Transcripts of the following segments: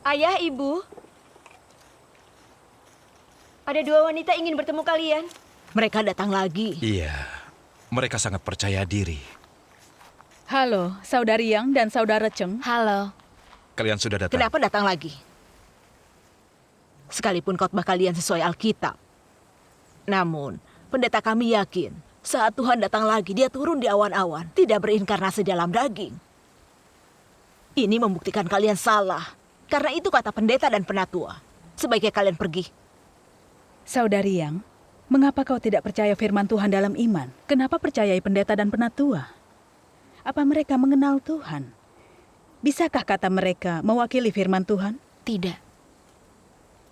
Ayah, ibu, ada dua wanita ingin bertemu kalian. Mereka datang lagi. Iya, mereka sangat percaya diri. Halo, Saudari Yang dan Saudara Cheng. Halo. Kalian sudah datang. Kenapa datang lagi? Sekalipun khotbah kalian sesuai Alkitab. Namun, pendeta kami yakin saat Tuhan datang lagi, dia turun di awan-awan, tidak berinkarnasi dalam daging. Ini membuktikan kalian salah. Karena itu kata pendeta dan penatua. Sebaiknya kalian pergi. Saudari Yang, mengapa kau tidak percaya firman Tuhan dalam iman? Kenapa percayai pendeta dan penatua? Apa mereka mengenal Tuhan? Bisakah kata mereka mewakili firman Tuhan? Tidak.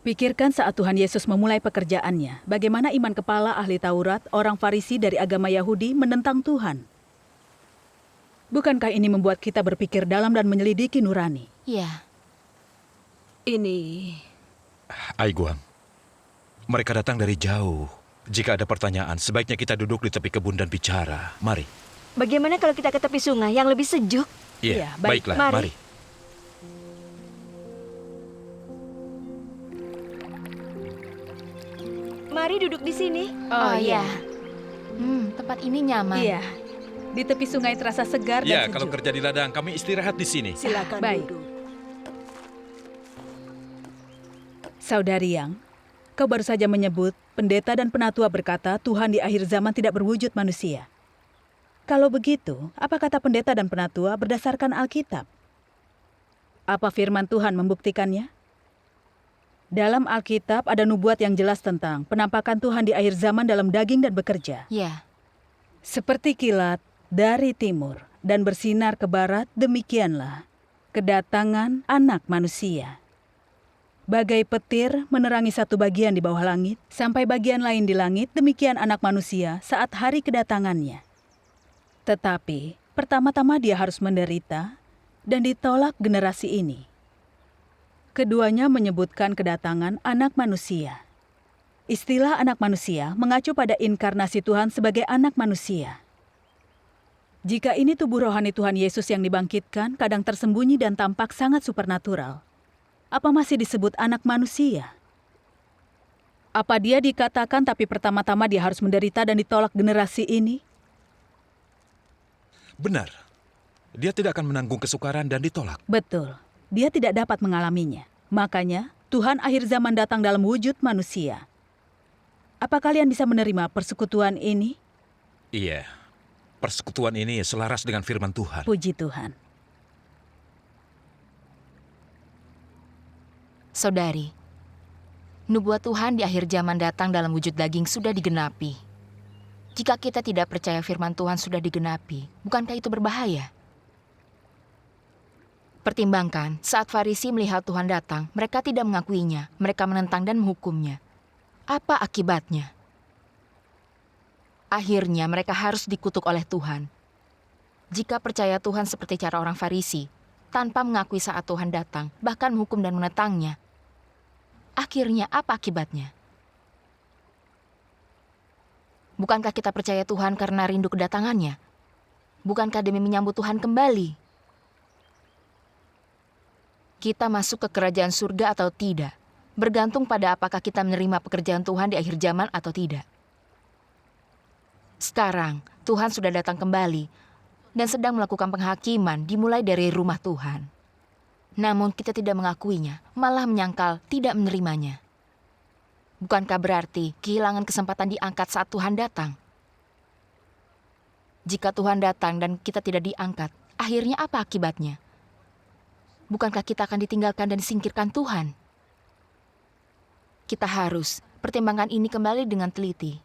Pikirkan saat Tuhan Yesus memulai pekerjaannya, bagaimana iman kepala ahli Taurat, orang Farisi dari agama Yahudi menentang Tuhan. Bukankah ini membuat kita berpikir dalam dan menyelidiki nurani? Ya. Ini... Aiguang, mereka datang dari jauh. Jika ada pertanyaan, sebaiknya kita duduk di tepi kebun dan bicara. Mari. Bagaimana kalau kita ke tepi sungai yang lebih sejuk? Iya, Iya, baik. baiklah, Mari. mari. Mari duduk di sini. Oh, iya. Tempat ini nyaman. Iya, di tepi sungai terasa segar Ya, dan kalau sejuk. kerja di ladang, kami istirahat di sini. Silakan Baik. duduk. Saudari Yang, kau baru saja menyebut pendeta dan penatua berkata Tuhan di akhir zaman tidak berwujud manusia. Kalau begitu, apa kata pendeta dan penatua berdasarkan Alkitab? Apa firman Tuhan membuktikannya? Dalam Alkitab ada nubuat yang jelas tentang penampakan Tuhan di akhir zaman dalam daging dan bekerja. Ya. Seperti kilat dari timur dan bersinar ke barat, demikianlah kedatangan Anak Manusia. Bagai petir menerangi satu bagian di bawah langit, sampai bagian lain di langit, demikian Anak Manusia saat hari kedatangannya. Tetapi, pertama-tama dia harus menderita dan ditolak generasi ini. Keduanya menyebutkan kedatangan Anak Manusia. Istilah Anak Manusia mengacu pada inkarnasi Tuhan sebagai Anak Manusia. Jika ini tubuh rohani Tuhan Yesus yang dibangkitkan, kadang tersembunyi dan tampak sangat supernatural. Apa masih disebut anak manusia? Apa dia dikatakan tapi pertama-tama dia harus menderita dan ditolak generasi ini? Benar. Dia tidak akan menanggung kesukaran dan ditolak. Betul, dia tidak dapat mengalaminya. Makanya, Tuhan akhir zaman datang dalam wujud manusia. Apa kalian bisa menerima persekutuan ini? Iya. Persekutuan ini selaras dengan firman Tuhan. Puji Tuhan. Saudari, nubuat Tuhan di akhir zaman datang dalam wujud daging sudah digenapi. Jika kita tidak percaya firman Tuhan sudah digenapi, bukankah itu berbahaya? Pertimbangkan, saat Farisi melihat Tuhan datang, mereka tidak mengakuinya, mereka menentang dan menghukumnya. Apa akibatnya? Akhirnya mereka harus dikutuk oleh Tuhan. Jika percaya Tuhan seperti cara orang Farisi, tanpa mengakui saat Tuhan datang, bahkan menghukum dan menentangnya, akhirnya apa akibatnya? Bukankah kita percaya Tuhan karena rindu kedatangannya? Bukankah demi menyambut Tuhan kembali? Kita masuk ke kerajaan surga atau tidak, bergantung pada apakah kita menerima pekerjaan Tuhan di akhir zaman atau tidak. Sekarang, Tuhan sudah datang kembali dan sedang melakukan penghakiman dimulai dari rumah Tuhan. Namun kita tidak mengakuinya, malah menyangkal tidak menerimanya. Bukankah berarti kehilangan kesempatan diangkat saat Tuhan datang? Jika Tuhan datang dan kita tidak diangkat, akhirnya apa akibatnya? Bukankah kita akan ditinggalkan dan disingkirkan Tuhan? Kita harus pertimbangkan ini kembali dengan teliti.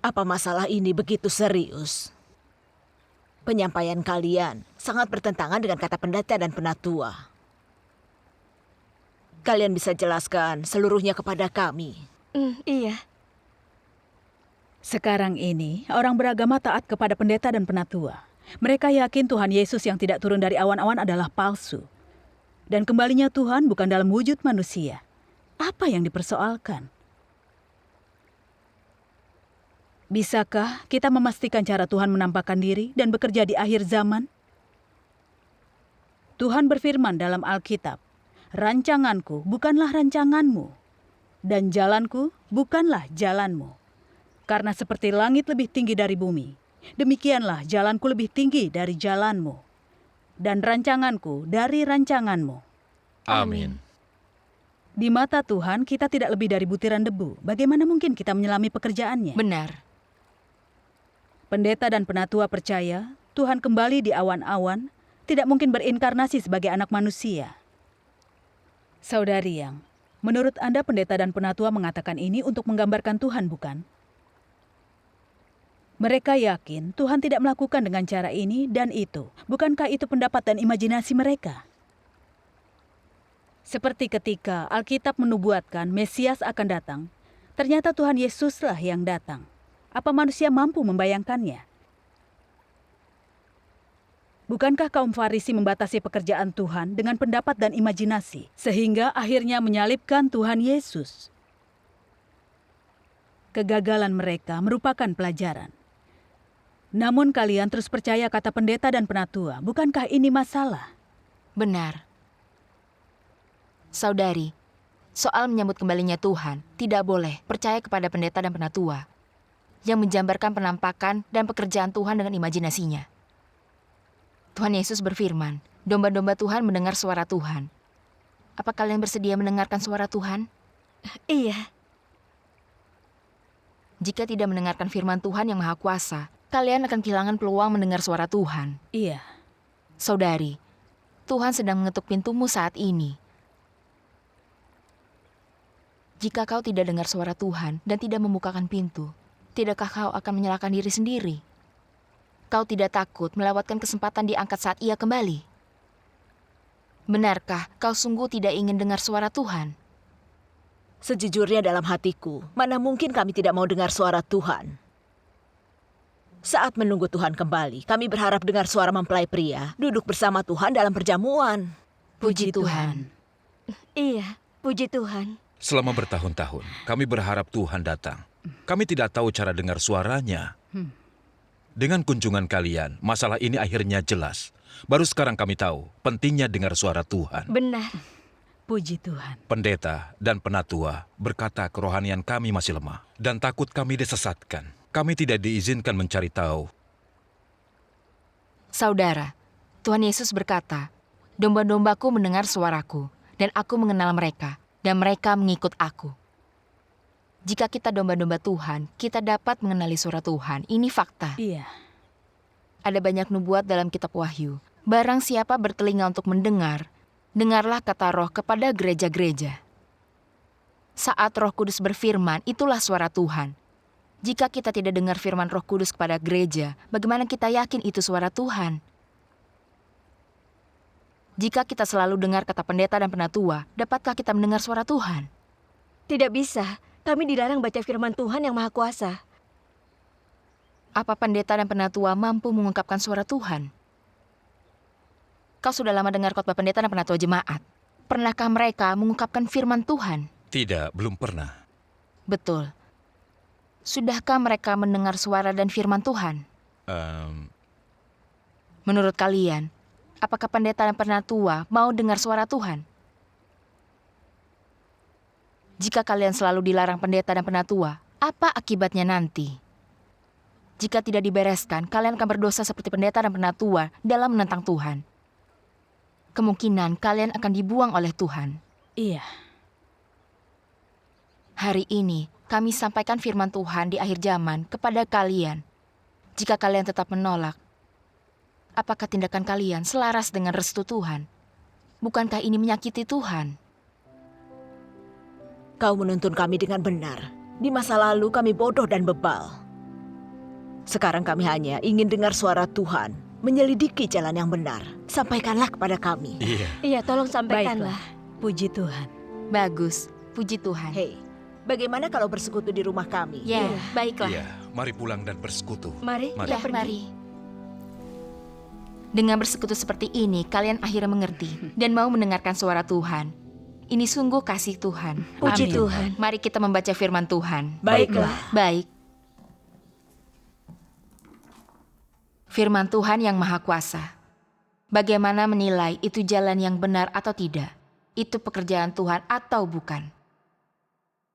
Apa masalah ini begitu serius? Penyampaian kalian sangat bertentangan dengan kata pendeta dan penatua. Kalian bisa jelaskan seluruhnya kepada kami. Iya. Sekarang ini, orang beragama taat kepada pendeta dan penatua. Mereka yakin Tuhan Yesus yang tidak turun dari awan-awan adalah palsu. Dan kembalinya Tuhan bukan dalam wujud manusia. Apa yang dipersoalkan? Bisakah kita memastikan cara Tuhan menampakkan diri dan bekerja di akhir zaman? Tuhan berfirman dalam Alkitab, "Rancanganku bukanlah rancanganmu, dan jalanku bukanlah jalanmu. Karena seperti langit lebih tinggi dari bumi, demikianlah jalanku lebih tinggi dari jalanmu, dan rancanganku dari rancanganmu." Amin. Di mata Tuhan, kita tidak lebih dari butiran debu. Bagaimana mungkin kita menyelami pekerjaannya? Benar. Pendeta dan penatua percaya, Tuhan kembali di awan-awan, tidak mungkin berinkarnasi sebagai anak manusia. Saudari Yang, menurut Anda pendeta dan penatua mengatakan ini untuk menggambarkan Tuhan, bukan? Mereka yakin Tuhan tidak melakukan dengan cara ini dan itu. Bukankah itu pendapat dan imajinasi mereka? Seperti ketika Alkitab menubuatkan Mesias akan datang, ternyata Tuhan Yesuslah yang datang. Apa manusia mampu membayangkannya? Bukankah kaum Farisi membatasi pekerjaan Tuhan dengan pendapat dan imajinasi, sehingga akhirnya menyalibkan Tuhan Yesus? Kegagalan mereka merupakan pelajaran. Namun kalian terus percaya kata pendeta dan penatua, bukankah ini masalah? Benar. Saudari, soal menyambut kembalinya Tuhan, tidak boleh percaya kepada pendeta dan penatua yang menjambarkan penampakan dan pekerjaan Tuhan dengan imajinasinya. Tuhan Yesus berfirman, domba-domba Tuhan mendengar suara Tuhan. Apa kalian bersedia mendengarkan suara Tuhan? Iya, Jika tidak mendengarkan firman Tuhan yang Maha Kuasa, kalian akan kehilangan peluang mendengar suara Tuhan. Iya. Saudari, Tuhan sedang mengetuk pintumu saat ini. Jika kau tidak dengar suara Tuhan dan tidak membukakan pintu, tidakkah kau akan menyalahkan diri sendiri? Kau tidak takut melewatkan kesempatan diangkat saat Ia kembali? Benarkah kau sungguh tidak ingin dengar suara Tuhan? Sejujurnya dalam hatiku, mana mungkin kami tidak mau dengar suara Tuhan. Saat menunggu Tuhan kembali, kami berharap dengar suara mempelai pria duduk bersama Tuhan dalam perjamuan. Puji Tuhan. iya, puji Tuhan. Selama bertahun-tahun, kami berharap Tuhan datang. Kami tidak tahu cara dengar suaranya. Dengan kunjungan kalian, masalah ini akhirnya jelas. Baru sekarang kami tahu pentingnya dengar suara Tuhan. Benar. Puji Tuhan. Pendeta dan penatua berkata kerohanian kami masih lemah dan takut kami disesatkan. Kami tidak diizinkan mencari tahu. Saudara, Tuhan Yesus berkata, domba-dombaku mendengar suaraku, dan aku mengenal mereka, dan mereka mengikut aku. Jika kita domba-domba Tuhan, kita dapat mengenali suara Tuhan. Ini fakta. Iya. Ada banyak nubuat dalam kitab Wahyu. Barang siapa bertelinga untuk mendengar, dengarlah kata Roh kepada gereja-gereja. Saat Roh Kudus berfirman, itulah suara Tuhan. Jika kita tidak dengar firman Roh Kudus kepada gereja, bagaimana kita yakin itu suara Tuhan? Jika kita selalu dengar kata pendeta dan penatua, dapatkah kita mendengar suara Tuhan? Tidak bisa. Kami dilarang baca firman Tuhan yang Maha Kuasa. Apa pendeta dan penatua mampu mengungkapkan suara Tuhan? Kau sudah lama dengar khotbah pendeta dan penatua jemaat. Pernahkah mereka mengungkapkan firman Tuhan? Tidak, belum pernah. Betul. Sudahkah mereka mendengar suara dan firman Tuhan? Menurut kalian, apakah pendeta dan penatua mau dengar suara Tuhan? Jika kalian selalu dilarang pendeta dan penatua, apa akibatnya nanti? Jika tidak dibereskan, kalian akan berdosa seperti pendeta dan penatua dalam menentang Tuhan. Kemungkinan kalian akan dibuang oleh Tuhan. Iya. Hari ini, kami sampaikan firman Tuhan di akhir zaman kepada kalian. Jika kalian tetap menolak, apakah tindakan kalian selaras dengan restu Tuhan? Bukankah ini menyakiti Tuhan? Kau menuntun kami dengan benar. Di masa lalu kami bodoh dan bebal. Sekarang kami hanya ingin dengar suara Tuhan, menyelidiki jalan yang benar. Sampaikanlah kepada kami. Iya. Iya, tolong Baiklah. sampaikanlah. Puji Tuhan. Bagus, puji Tuhan. Hei, bagaimana kalau bersekutu di rumah kami? Ya, Iya. baiklah. Iya, mari pulang dan bersekutu. Mari, Mari. kita Ya, pergi. mari. Dengan bersekutu seperti ini, kalian akhirnya mengerti dan mau mendengarkan suara Tuhan. Ini sungguh kasih Tuhan. Puji Amin. Tuhan. Mari kita membaca firman Tuhan. Baiklah. Baik. Firman Tuhan yang Maha Kuasa. Bagaimana menilai itu jalan yang benar atau tidak? Itu pekerjaan Tuhan atau bukan?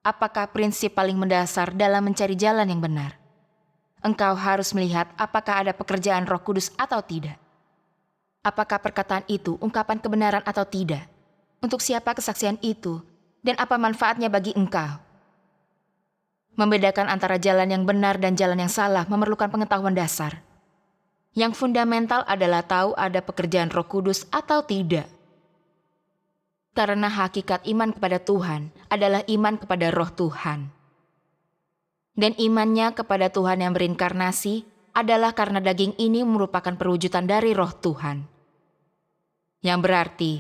Apakah prinsip paling mendasar dalam mencari jalan yang benar? Engkau harus melihat apakah ada pekerjaan Roh Kudus atau tidak. Apakah perkataan itu ungkapan kebenaran atau tidak? Untuk siapa kesaksian itu? Dan apa manfaatnya bagi engkau? Membedakan antara jalan yang benar dan jalan yang salah memerlukan pengetahuan dasar. Yang fundamental adalah tahu ada pekerjaan Roh Kudus atau tidak. Karena hakikat iman kepada Tuhan adalah iman kepada Roh Tuhan. Dan imannya kepada Tuhan yang berinkarnasi adalah karena daging ini merupakan perwujudan dari Roh Tuhan. Yang berarti,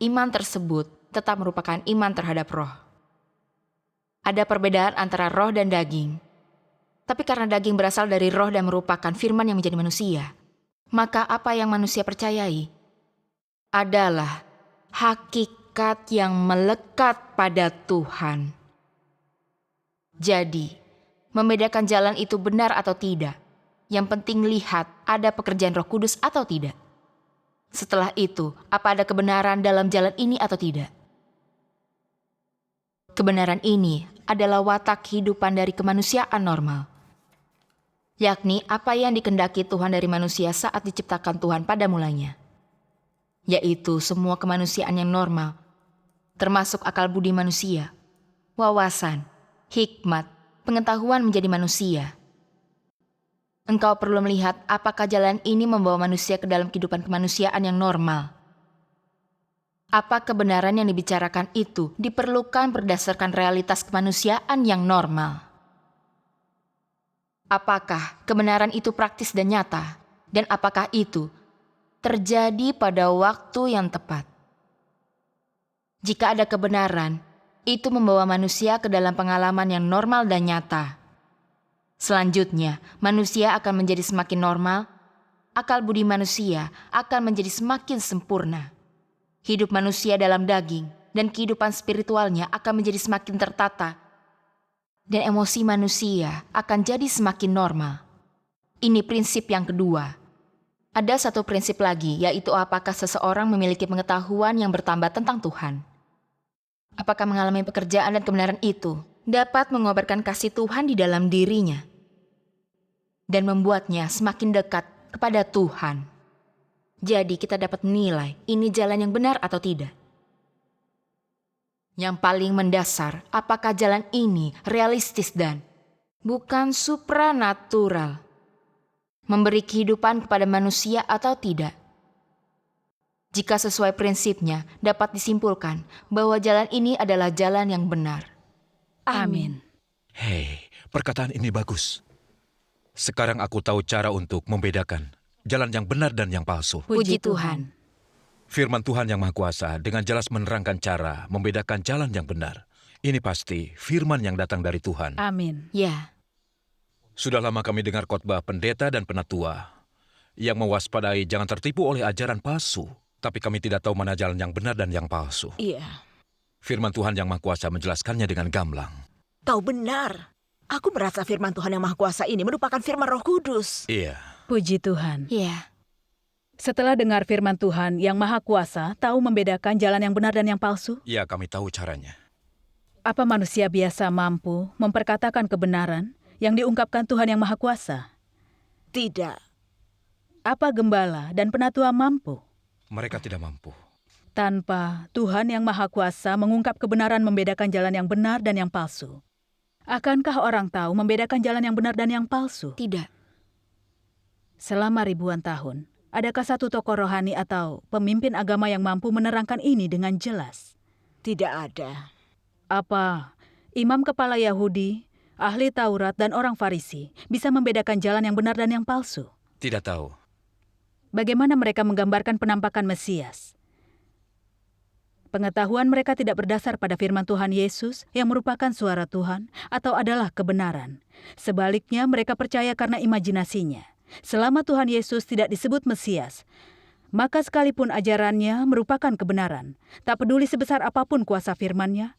iman tersebut tetap merupakan iman terhadap roh. Ada perbedaan antara roh dan daging. Tapi karena daging berasal dari roh dan merupakan firman yang menjadi manusia, maka apa yang manusia percayai adalah hakikat yang melekat pada Tuhan. Jadi, membedakan jalan itu benar atau tidak, yang penting lihat ada pekerjaan Roh Kudus atau tidak. Setelah itu, apa ada kebenaran dalam jalan ini atau tidak? Kebenaran ini adalah watak kehidupan dari kemanusiaan normal, yakni apa yang dikehendaki Tuhan dari manusia saat diciptakan Tuhan pada mulanya, yaitu semua kemanusiaan yang normal, termasuk akal budi manusia, wawasan, hikmat, pengetahuan menjadi manusia. Engkau perlu melihat apakah jalan ini membawa manusia ke dalam kehidupan kemanusiaan yang normal. Apa kebenaran yang dibicarakan itu diperlukan berdasarkan realitas kemanusiaan yang normal. Apakah kebenaran itu praktis dan nyata, dan apakah itu terjadi pada waktu yang tepat? Jika ada kebenaran, itu membawa manusia ke dalam pengalaman yang normal dan nyata. Selanjutnya, manusia akan menjadi semakin normal, akal budi manusia akan menjadi semakin sempurna. Hidup manusia dalam daging dan kehidupan spiritualnya akan menjadi semakin tertata, dan emosi manusia akan jadi semakin normal. Ini prinsip yang kedua. Ada satu prinsip lagi, yaitu apakah seseorang memiliki pengetahuan yang bertambah tentang Tuhan. Apakah mengalami pekerjaan dan kebenaran itu dapat mengobarkan kasih Tuhan di dalam dirinya dan membuatnya semakin dekat kepada Tuhan. Jadi kita dapat menilai ini jalan yang benar atau tidak. Yang paling mendasar, apakah jalan ini realistis dan bukan supranatural, memberi kehidupan kepada manusia atau tidak. Jika sesuai prinsipnya, dapat disimpulkan bahwa jalan ini adalah jalan yang benar. Amin. Hei, perkataan ini bagus. Sekarang aku tahu cara untuk membedakan jalan yang benar dan yang palsu. Puji Tuhan. Firman Tuhan yang Maha Kuasa dengan jelas menerangkan cara membedakan jalan yang benar. Ini pasti firman yang datang dari Tuhan. Amin. Ya, Sudah lama kami dengar khotbah pendeta dan penatua yang mewaspadai jangan tertipu oleh ajaran palsu. Tapi kami tidak tahu mana jalan yang benar dan yang palsu. Iya, Firman Tuhan yang Maha Kuasa menjelaskannya dengan gamblang. kau benar. Aku merasa firman Tuhan yang Maha Kuasa ini merupakan firman Roh Kudus. Iya. Puji Tuhan. ya. Setelah dengar firman Tuhan yang Maha Kuasa, tahu membedakan jalan yang benar dan yang palsu? Ya, kami tahu caranya. Apa manusia biasa mampu memperkatakan kebenaran yang diungkapkan Tuhan yang Maha Kuasa? Tidak. Apa gembala dan penatua mampu? Mereka tidak mampu. Tanpa Tuhan yang Maha Kuasa mengungkap kebenaran membedakan jalan yang benar dan yang palsu. Akankah orang tahu membedakan jalan yang benar dan yang palsu? Tidak. Selama ribuan tahun, adakah satu tokoh rohani atau pemimpin agama yang mampu menerangkan ini dengan jelas? Tidak ada. Apa imam kepala Yahudi, ahli Taurat, dan orang Farisi bisa membedakan jalan yang benar dan yang palsu? Tidak tahu. Bagaimana mereka menggambarkan penampakan Mesias? Pengetahuan mereka tidak berdasar pada firman Tuhan Yesus yang merupakan suara Tuhan atau adalah kebenaran. Sebaliknya mereka percaya karena imajinasinya. Selama Tuhan Yesus tidak disebut Mesias, maka sekalipun ajarannya merupakan kebenaran, tak peduli sebesar apapun kuasa firman-Nya,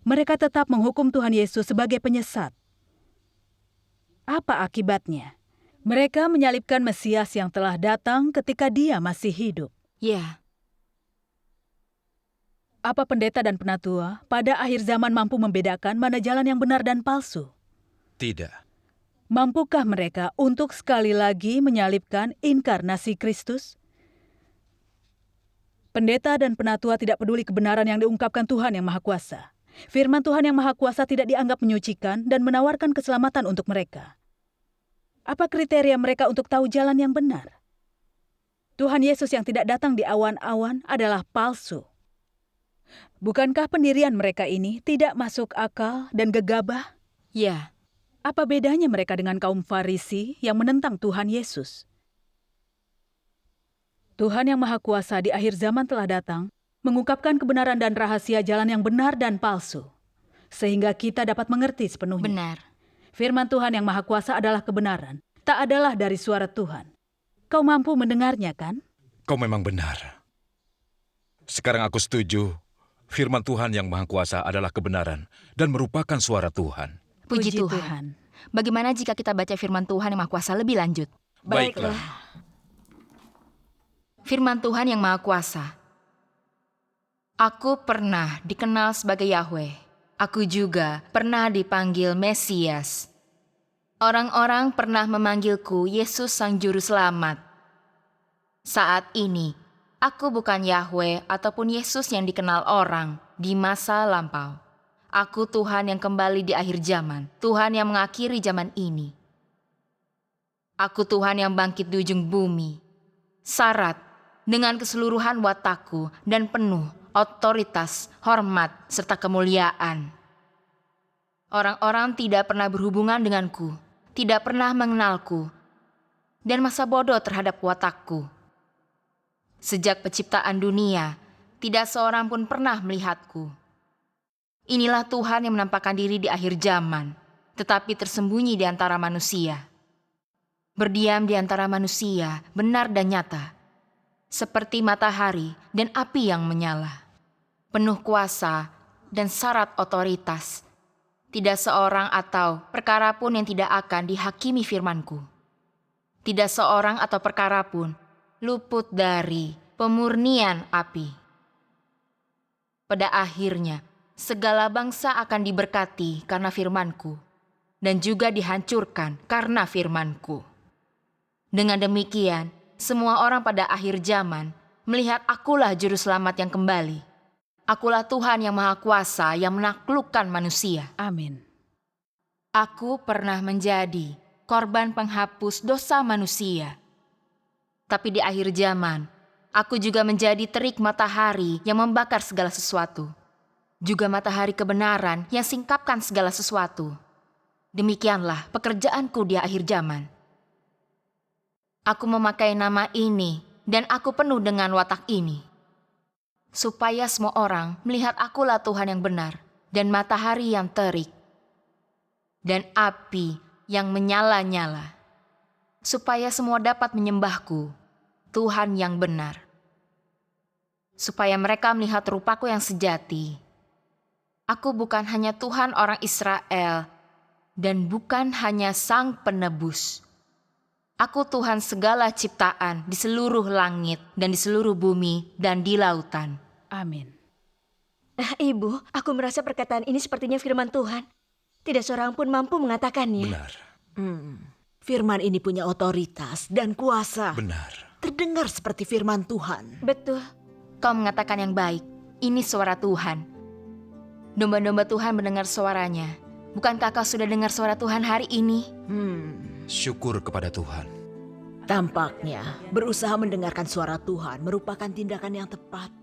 mereka tetap menghukum Tuhan Yesus sebagai penyesat. Apa akibatnya? Mereka menyalibkan Mesias yang telah datang ketika dia masih hidup. Ya, Apa pendeta dan penatua pada akhir zaman mampu membedakan mana jalan yang benar dan palsu? Tidak. Mampukah mereka untuk sekali lagi menyalibkan inkarnasi Kristus? Pendeta dan penatua tidak peduli kebenaran yang diungkapkan Tuhan yang Maha Kuasa. Firman Tuhan yang Maha Kuasa tidak dianggap menyucikan dan menawarkan keselamatan untuk mereka. Apa kriteria mereka untuk tahu jalan yang benar? Tuhan Yesus yang tidak datang di awan-awan adalah palsu. Bukankah pendirian mereka ini tidak masuk akal dan gegabah? ya, Apa bedanya mereka dengan kaum Farisi yang menentang Tuhan Yesus? Tuhan yang Maha Kuasa di akhir zaman telah datang, mengungkapkan kebenaran dan rahasia jalan yang benar dan palsu, sehingga kita dapat mengerti sepenuhnya. benar. Firman Tuhan yang Maha Kuasa adalah kebenaran, tak adalah dari suara Tuhan. Kau mampu mendengarnya, kan? Kau memang benar. Sekarang aku setuju. Firman Tuhan yang Maha Kuasa adalah kebenaran dan merupakan suara Tuhan. Puji Tuhan. Bagaimana jika kita baca firman Tuhan yang Maha Kuasa lebih lanjut? Baiklah. Firman Tuhan yang Maha Kuasa. Aku pernah dikenal sebagai Yahweh. Aku juga pernah dipanggil Mesias. Orang-orang pernah memanggilku Yesus Sang Juru Selamat. Saat ini, aku bukan Yahweh ataupun Yesus yang dikenal orang di masa lampau. Aku Tuhan yang kembali di akhir zaman, Tuhan yang mengakhiri zaman ini. Aku Tuhan yang bangkit di ujung bumi, syarat dengan keseluruhan watakku dan penuh otoritas, hormat, serta kemuliaan. Orang-orang tidak pernah berhubungan denganku, tidak pernah mengenalku, dan masa bodoh terhadap watakku. Sejak penciptaan dunia, tidak seorang pun pernah melihatku. Inilah Tuhan yang menampakkan diri di akhir zaman, tetapi tersembunyi di antara manusia. Berdiam di antara manusia, benar dan nyata, seperti matahari dan api yang menyala. Penuh kuasa dan syarat otoritas. Tidak seorang atau perkara pun yang tidak akan dihakimi firman-Ku. Tidak seorang atau perkara pun luput dari pemurnian api. Pada akhirnya, segala bangsa akan diberkati karena firman-Ku, dan juga dihancurkan karena firman-Ku. Dengan demikian, semua orang pada akhir zaman melihat akulah juru selamat yang kembali. Akulah Tuhan yang Maha Kuasa yang menaklukkan manusia. Amin. Aku pernah menjadi korban penghapus dosa manusia. Tapi di akhir zaman, aku juga menjadi terik matahari yang membakar segala sesuatu. Juga matahari kebenaran yang singkapkan segala sesuatu. Demikianlah pekerjaanku di akhir zaman. Aku memakai nama ini dan aku penuh dengan watak ini. Supaya semua orang melihat akulah Tuhan yang benar dan matahari yang terik. Dan api yang menyala-nyala. Supaya semua dapat menyembahku, Tuhan yang benar. Supaya mereka melihat rupaku yang sejati. Aku bukan hanya Tuhan orang Israel dan bukan hanya Sang Penebus. Aku Tuhan segala ciptaan di seluruh langit dan di seluruh bumi dan di lautan. Amin. Ibu, aku merasa perkataan ini sepertinya firman Tuhan. Tidak seorang pun mampu mengatakannya. Benar. Firman ini punya otoritas dan kuasa. Benar. Terdengar seperti firman Tuhan. Betul. Kau mengatakan yang baik, ini suara Tuhan. Domba-domba Tuhan mendengar suaranya. Bukankah kau sudah dengar suara Tuhan hari ini? Syukur kepada Tuhan. Tampaknya berusaha mendengarkan suara Tuhan merupakan tindakan yang tepat.